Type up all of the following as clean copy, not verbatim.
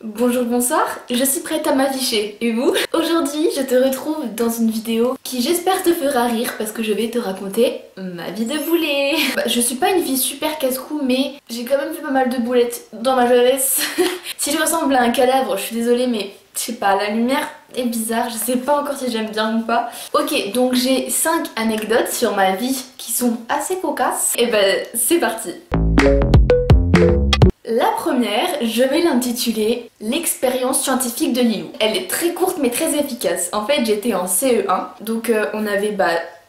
Bonjour, bonsoir, je suis prête à m'afficher. Et vous? Aujourd'hui, je te retrouve dans une vidéo qui j'espère te fera rire parce que je vais te raconter ma vie de boulet. Je suis pas une fille super casse-cou, mais j'ai quand même fait pas mal de boulettes dans ma jeunesse. Si je ressemble à un cadavre, je suis désolée, mais je sais pas, la lumière est bizarre, je sais pas encore si j'aime bien ou pas. Ok, donc j'ai 5 anecdotes sur ma vie qui sont assez cocasses. Et c'est parti. La première, je vais l'intituler l'expérience scientifique de Lilou. Elle est très courte mais très efficace. En fait, j'étais en CE1, donc on avait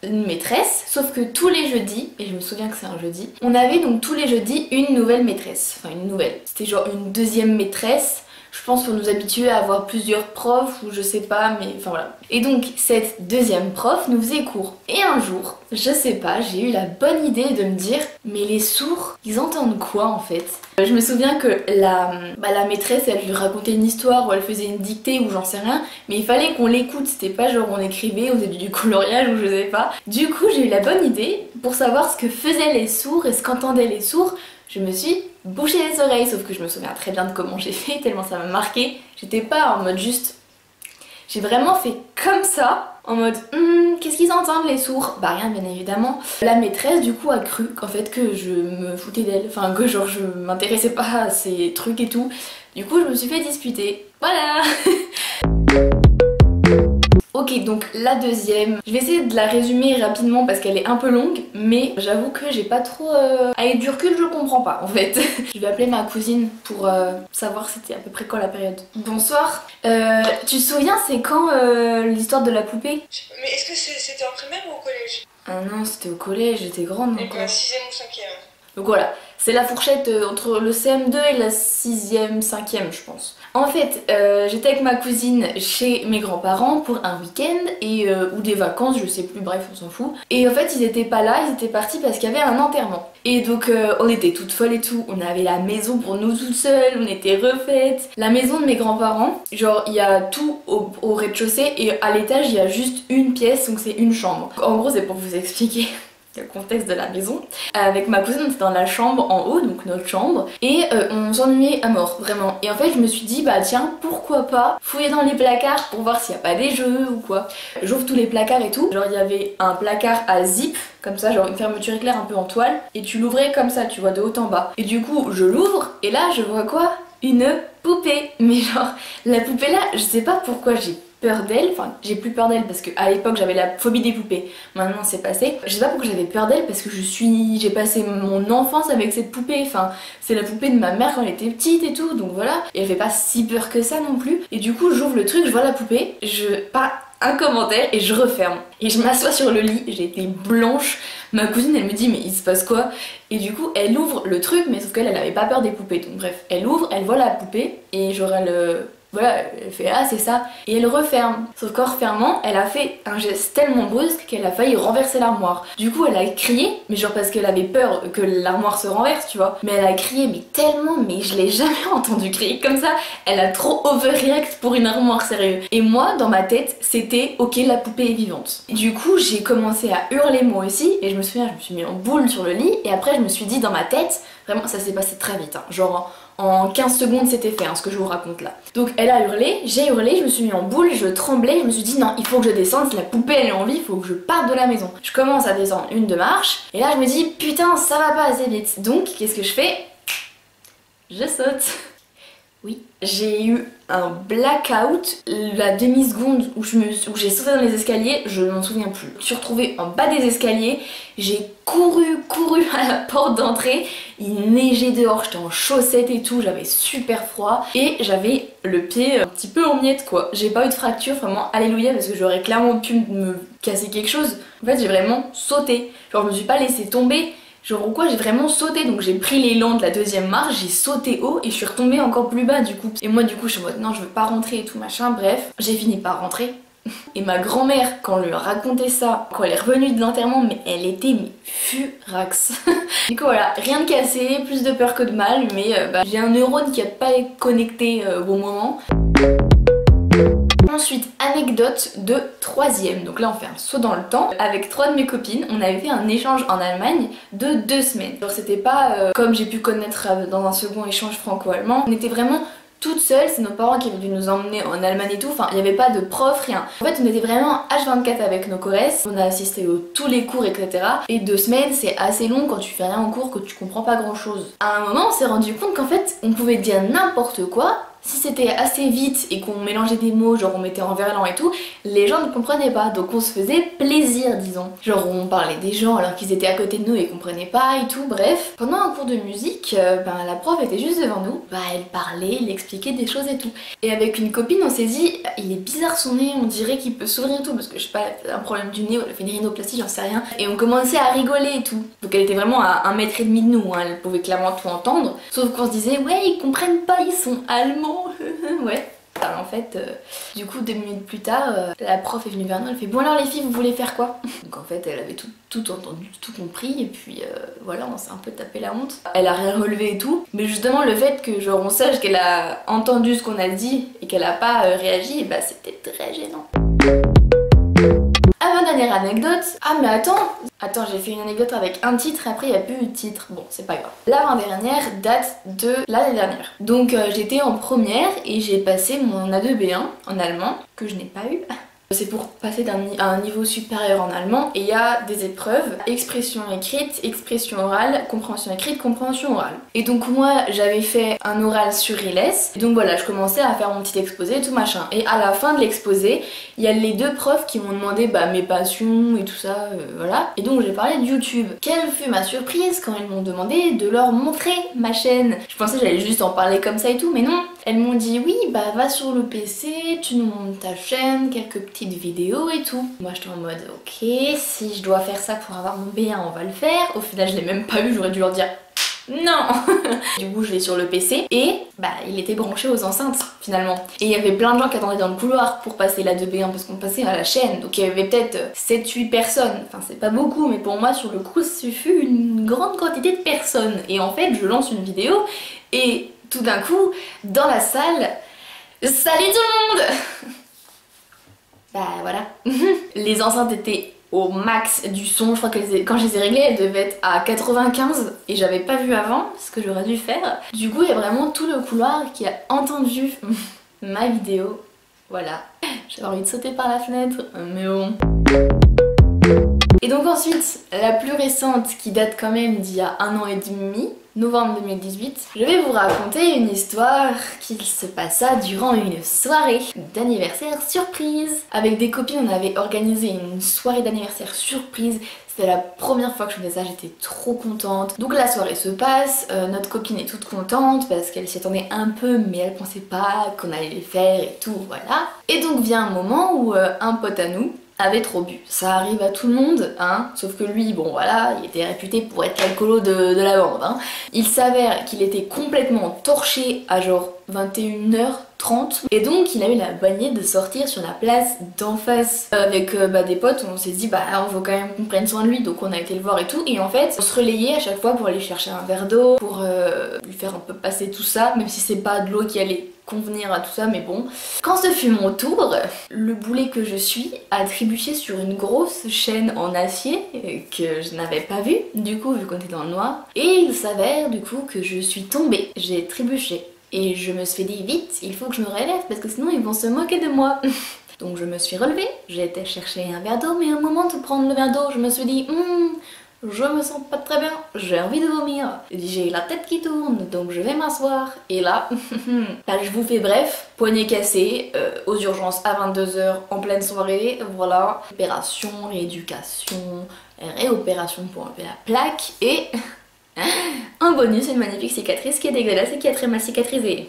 une maîtresse, sauf que tous les jeudis, et je me souviens que c'est un jeudi, on avait donc tous les jeudis une nouvelle maîtresse. Enfin une nouvelle, c'était genre une deuxième maîtresse. Je pense pour nous habituer à avoir plusieurs profs ou je sais pas, mais enfin voilà. Et donc cette deuxième prof nous faisait cours. Et un jour, je sais pas, j'ai eu la bonne idée de me dire mais les sourds, ils entendent quoi en fait? Je me souviens que la maîtresse, elle lui racontait une histoire ou elle faisait une dictée ou j'en sais rien, mais il fallait qu'on l'écoute, c'était pas genre on écrivait, on faisait du coloriage ou je sais pas. Du coup, j'ai eu la bonne idée pour savoir ce que faisaient les sourds et ce qu'entendaient les sourds. Je me suis bouché les oreilles, sauf que je me souviens très bien de comment j'ai fait, tellement ça m'a marqué. J'étais pas en mode juste... J'ai vraiment fait comme ça, en mode qu'est-ce qu'ils entendent les sourds? Bah rien bien évidemment. La maîtresse du coup a cru qu'en fait que je me foutais d'elle, enfin que genre je m'intéressais pas à ces trucs et tout. Du coup je me suis fait disputer. Voilà. Ok, donc la deuxième, je vais essayer de la résumer rapidement parce qu'elle est un peu longue, mais j'avoue que j'ai pas trop... Avec du recul, je comprends pas en fait. Je vais appeler ma cousine pour savoir c'était à peu près quand la période. Bonsoir, tu te souviens c'est quand l'histoire de la poupée? Mais est-ce que c'était en primaire ou au collège? Ah non, c'était au collège, j'étais grande Et encore. bah 6ème ou 5ème. Donc voilà, c'est la fourchette entre le CM2 et la 6ème, 5ème je pense. En fait, j'étais avec ma cousine chez mes grands-parents pour un week-end et ou des vacances, je sais plus, bref on s'en fout. Et en fait ils étaient pas là, ils étaient partis parce qu'il y avait un enterrement. Et donc on était toutes folles et tout, on avait la maison pour nous toutes seules, on était refaites. La maison de mes grands-parents, genre il y a tout au rez-de-chaussée et à l'étage il y a juste une pièce, donc c'est une chambre. En gros c'est pour vous expliquer le contexte de la maison. Avec ma cousine on était dans la chambre en haut, donc notre chambre, et on s'ennuyait à mort, vraiment. Et en fait je me suis dit bah tiens pourquoi pas fouiller dans les placards pour voir s'il n'y a pas des jeux ou quoi. J'ouvre tous les placards et tout, genre il y avait un placard à zip, comme ça, genre une fermeture éclair un peu en toile, et tu l'ouvrais comme ça, tu vois, de haut en bas. Et du coup je l'ouvre, et là je vois quoi? Une poupée. Mais genre la poupée là, je sais pas pourquoi j'ai peur d'elle, enfin j'ai plus peur d'elle parce qu'à l'époque j'avais la phobie des poupées, maintenant c'est passé. Je sais pas pourquoi j'avais peur d'elle parce que j'ai passé mon enfance avec cette poupée, enfin c'est la poupée de ma mère quand elle était petite et tout, donc voilà. Et elle fait pas si peur que ça non plus. Et du coup j'ouvre le truc, je vois la poupée, pas un commentaire et je referme. Et je m'assois sur le lit, j'ai été blanche. Ma cousine elle me dit mais il se passe quoi? Et du coup elle ouvre le truc, mais sauf qu'elle avait pas peur des poupées, donc bref, elle ouvre, elle voit la poupée et j'aurai voilà, elle fait ah c'est ça, et elle referme. Sauf qu'en refermant, elle a fait un geste tellement brusque qu'elle a failli renverser l'armoire. Du coup elle a crié, mais genre parce qu'elle avait peur que l'armoire se renverse, tu vois. Mais elle a crié mais tellement, mais je l'ai jamais entendu crier comme ça. Elle a trop overreact pour une armoire, sérieux. Et moi dans ma tête c'était ok la poupée est vivante. Du coup j'ai commencé à hurler moi aussi, et je me souviens je me suis mis en boule sur le lit, et après je me suis dit dans ma tête, vraiment ça s'est passé très vite, hein, genre en 15 secondes c'était fait, hein, ce que je vous raconte là. Donc elle a hurlé, j'ai hurlé, je me suis mis en boule, je tremblais, je me suis dit non il faut que je descende, si la poupée elle est en vie, il faut que je parte de la maison. Je commence à descendre une de marche, et là je me dis putain ça va pas assez vite. Donc qu'est-ce que je fais? Je saute. Oui, j'ai eu un blackout, la demi-seconde où j'ai sauté dans les escaliers, je m'en souviens plus. Je me suis retrouvée en bas des escaliers, j'ai couru à la porte d'entrée, il neigeait dehors, j'étais en chaussettes et tout, j'avais super froid et j'avais le pied un petit peu en miettes quoi. J'ai pas eu de fracture, vraiment alléluia, parce que j'aurais clairement pu me casser quelque chose. En fait j'ai vraiment sauté, genre je me suis pas laissée tomber. Genre ou quoi, j'ai vraiment sauté, donc j'ai pris l'élan de la deuxième marche, j'ai sauté haut et je suis retombée encore plus bas du coup. Et moi du coup je suis en mode non je veux pas rentrer et tout machin, bref, j'ai fini par rentrer. Et ma grand-mère, quand on lui a raconté ça, quand elle est revenue de l'enterrement, mais elle était furax. Du coup voilà, rien de cassé, plus de peur que de mal, mais j'ai un neurone qui a pas connecté au bon moment. Ensuite, anecdote de 3ème. Donc là on fait un saut dans le temps. Avec 3 de mes copines, on avait fait un échange en Allemagne de 2 semaines. Genre c'était pas comme j'ai pu connaître dans un second échange franco-allemand. On était vraiment toute seule, c'est nos parents qui avaient dû nous emmener en Allemagne et tout, enfin il n'y avait pas de prof, rien. En fait on était vraiment H24 avec nos coresses, on a assisté à tous les cours etc. Et 2 semaines c'est assez long quand tu fais rien en cours, que tu comprends pas grand chose. À un moment on s'est rendu compte qu'en fait on pouvait dire n'importe quoi. Si c'était assez vite et qu'on mélangeait des mots, genre on mettait en verlan et tout, les gens ne comprenaient pas, donc on se faisait plaisir disons. Genre on parlait des gens alors qu'ils étaient à côté de nous et comprenaient pas et tout, bref. Pendant un cours de musique, la prof était juste devant nous, elle parlait, elle expliquait des choses et tout. Et avec une copine on s'est dit, il est bizarre son nez, on dirait qu'il peut s'ouvrir et tout, parce que je sais pas, elle a un problème du nez, ou elle a fait une rhinoplastie, j'en sais rien. Et on commençait à rigoler et tout. Donc elle était vraiment à 1,5 m de nous, hein. Elle pouvait clairement tout entendre. Sauf qu'on se disait, ouais ils comprennent pas, ils sont allemands. Ouais. Alors, en fait, du coup 2 minutes plus tard, la prof est venue vers nous, elle fait bon alors les filles vous voulez faire quoi? Donc en fait elle avait tout entendu, tout compris et puis voilà on s'est un peu tapé la honte. Elle a rien relevé et tout, mais justement le fait que genre on sache qu'elle a entendu ce qu'on a dit et qu'elle a pas réagi, bah c'était très gênant. Avant-dernière anecdote. Ah mais attends, j'ai fait une anecdote avec un titre et après il n'y a plus de titre. Bon, c'est pas grave. L'avant-dernière date de l'année dernière. Donc j'étais en première et j'ai passé mon A2B1 en allemand, que je n'ai pas eu. C'est pour passer à un niveau supérieur en allemand et il y a des épreuves, expression écrite, expression orale, compréhension écrite, compréhension orale. Et donc moi j'avais fait un oral sur ILS, et donc voilà je commençais à faire mon petit exposé et tout machin. Et à la fin de l'exposé, il y a les 2 profs qui m'ont demandé mes passions et tout ça, voilà. Et donc j'ai parlé de YouTube. Quelle fut ma surprise quand ils m'ont demandé de leur montrer ma chaîne. Je pensais que j'allais juste en parler comme ça et tout, mais non. Elles m'ont dit oui va sur le PC, tu nous montres ta chaîne, quelques petites vidéos et tout. Moi j'étais en mode ok, si je dois faire ça pour avoir mon B1 on va le faire. Au final je l'ai même pas eu, j'aurais dû leur dire non. Du coup je vais sur le PC et il était branché aux enceintes finalement. Et il y avait plein de gens qui attendaient dans le couloir pour passer la 2B1 parce qu'on passait à la chaîne. Donc il y avait peut-être 7-8 personnes. Enfin c'est pas beaucoup mais pour moi sur le coup ce fut une grande quantité de personnes. Et en fait je lance une vidéo et tout d'un coup dans la salle, salut tout le monde. Voilà. Les enceintes étaient au max du son, je crois que quand je les ai réglées elles devaient être à 95 et j'avais pas vu avant ce que j'aurais dû faire. Du coup il y a vraiment tout le couloir qui a entendu ma vidéo, voilà. J'avais envie de sauter par la fenêtre mais bon. Et donc ensuite, la plus récente qui date quand même d'il y a 1 an et demi, novembre 2018, je vais vous raconter une histoire qui se passa durant une soirée d'anniversaire surprise. Avec des copines, on avait organisé une soirée d'anniversaire surprise. C'était la première fois que je faisais ça, j'étais trop contente. Donc la soirée se passe, notre copine est toute contente parce qu'elle s'y attendait un peu mais elle pensait pas qu'on allait les faire et tout, voilà. Et donc vient un moment où un pote à nous avait trop bu. Ça arrive à tout le monde, hein, sauf que lui, bon voilà, il était réputé pour être l'alcoolo de la bande, hein. Il s'avère qu'il était complètement torché à genre 21h30 et donc il a eu la bannière de sortir sur la place d'en face avec des potes. On s'est dit on veut quand même qu'on prenne soin de lui, donc on a été le voir et tout, et en fait on se relayait à chaque fois pour aller chercher un verre d'eau, pour lui faire un peu passer tout ça, même si c'est pas de l'eau qui allait convenir à tout ça, mais bon. Quand ce fut mon tour, le boulet que je suis a trébuché sur une grosse chaîne en acier que je n'avais pas vue, du coup vu qu'on était dans le noir, et il s'avère du coup que je suis tombée, j'ai trébuché. Et je me suis dit vite, il faut que je me relève parce que sinon ils vont se moquer de moi. Donc je me suis relevée, j'ai été chercher un verre d'eau, mais au moment de prendre le verre d'eau, je me suis dit je me sens pas très bien, j'ai envie de vomir. J'ai la tête qui tourne, donc je vais m'asseoir. Et là, je vous fais bref, poignet cassé, aux urgences à 22h en pleine soirée, voilà. Opération, rééducation, réopération pour enlever la plaque et en bonus une magnifique cicatrice qui est dégueulasse et qui a très mal cicatrisé.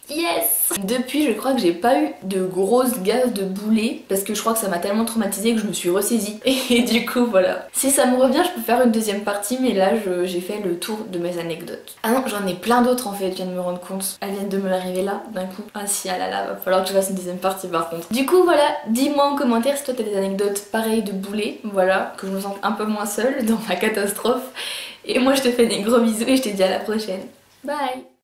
Yes! Depuis je crois que j'ai pas eu de grosses gaffes de boulets parce que je crois que ça m'a tellement traumatisée que je me suis ressaisie. Et du coup voilà. Si ça me revient je peux faire une deuxième partie, mais là j'ai fait le tour de mes anecdotes. Ah non, j'en ai plein d'autres en fait, je viens de me rendre compte. Elles viennent de me l'arriver là d'un coup. Ah si, ah là là, va falloir que je fasse une deuxième partie par contre. Du coup voilà, dis-moi en commentaire si toi t'as des anecdotes pareilles de boulets, voilà, que je me sente un peu moins seule dans ma catastrophe. Et moi je te fais des gros bisous et je te dis à la prochaine. Bye!